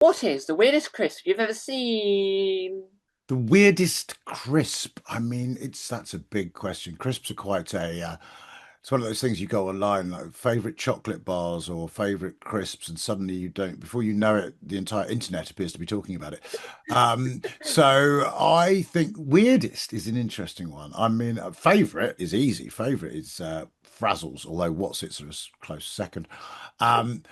What is the weirdest crisp you've ever seen? The weirdest crisp. I mean, that's a big question. Crisps are quite it's one of those things you go online, like favorite chocolate bars or favorite crisps, and suddenly you don't, before you know it, the entire internet appears to be talking about it. So I think weirdest is an interesting one. I mean, favorite is easy. Favorite is Frazzles, although what's it sort of close second. Um,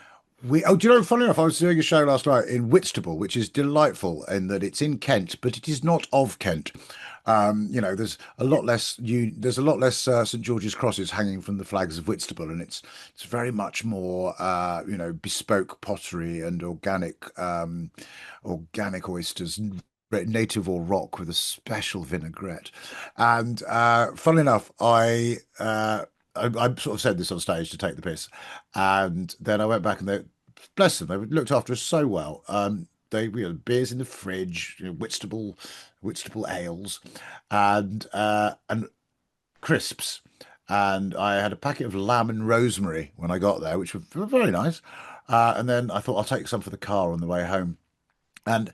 do you know, funny enough, I was doing a show last night in Whitstable, which is delightful in that it's in Kent, but it is not of Kent. There's a lot less St George's crosses hanging from the flags of Whitstable, and it's very much more bespoke pottery and organic oysters, native or rock with a special vinaigrette. And funnily enough, I sort of said this on stage to take the piss, and then I went back and bless them, they looked after us so well. We had beers in the fridge, Whitstable ales, and crisps. And I had a packet of lamb and rosemary when I got there, which were very nice. And then I thought I'll take some for the car on the way home. And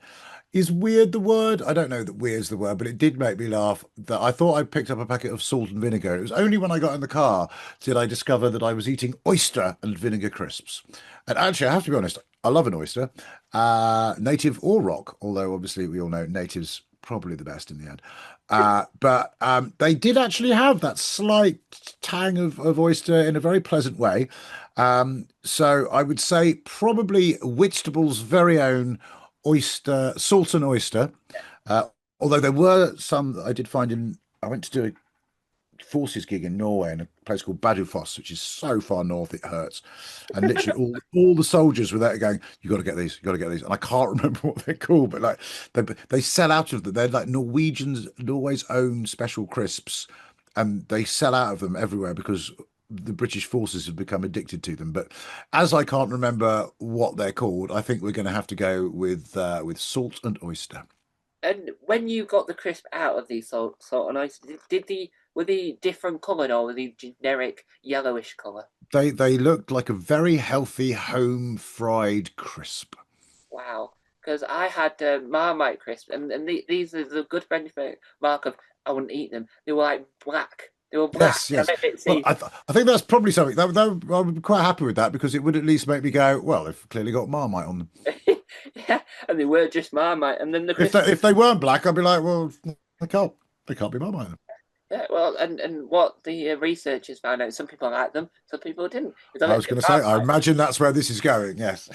is weird the word? I don't know that weird's the word, but it did make me laugh that I thought I picked up a packet of salt and vinegar. It was only when I got in the car did I discover that I was eating oyster and vinegar crisps. And actually, I have to be honest, I love an oyster, native or rock, although obviously we all know native's probably the best in the end. But they did actually have that slight tang of oyster in a very pleasant way. So I would say probably Whitstable's very own oyster, salt and oyster. Uh, Although there were some that I did find I went to do a forces gig in Norway in a place called Badufoss, which is so far north it hurts. And literally all the soldiers were there going, "You got to get these, you got to get these." And I can't remember what they're called, but like they sell out of them. They're like Norway's own special crisps, and they sell out of them everywhere because the British forces have become addicted to them. But as I can't remember what they're called, I think we're going to have to go with salt and oyster. And when you got the crisp out of the salt and ice, did the were they different coloured or were they generic yellowish colour? They looked like a very healthy home fried crisp. Wow. Because I had Marmite crisp, and these are the good benefit mark of I wouldn't eat them. They were like black. They were black. Yes, And yes. a bit Well, see. I think that's probably something I would be quite happy with that because it would at least make me go, well, they've clearly got Marmite on them. Yeah, and they were just Marmite, and then the If crisp. they weren't black, I'd be like, well, they can't they can't be Marmite then. Yeah, well, and what the researchers found out, some people liked them, some people didn't. It's a I little was bit going to say, I Marmite. imagine that's where this is going. Yes.